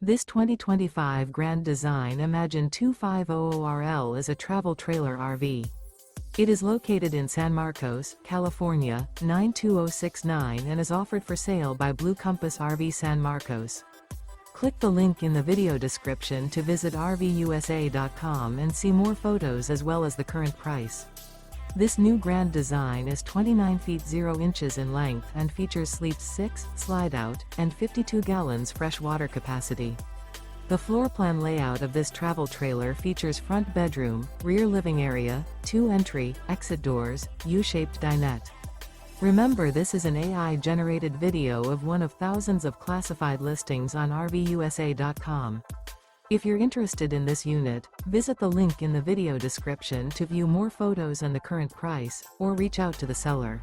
This 2025 Grand Design Imagine 2500RL is a travel trailer RV. It is located in San Marcos, California, 92069 and is offered for sale by Blue Compass RV San Marcos. Click the link in the video description to visit RVUSA.com and see more photos as well as the current price. This new Grand Design is 29 feet 0 inches in length and features sleeps 6, slide-out, and 52 gallons fresh water capacity. The floor plan layout of this travel trailer features front bedroom, rear living area, 2 entry, exit doors, U-shaped dinette. Remember, this is an AI-generated video of one of thousands of classified listings on RVUSA.com. If you're interested in this unit, visit the link in the video description to view more photos and the current price, or reach out to the seller.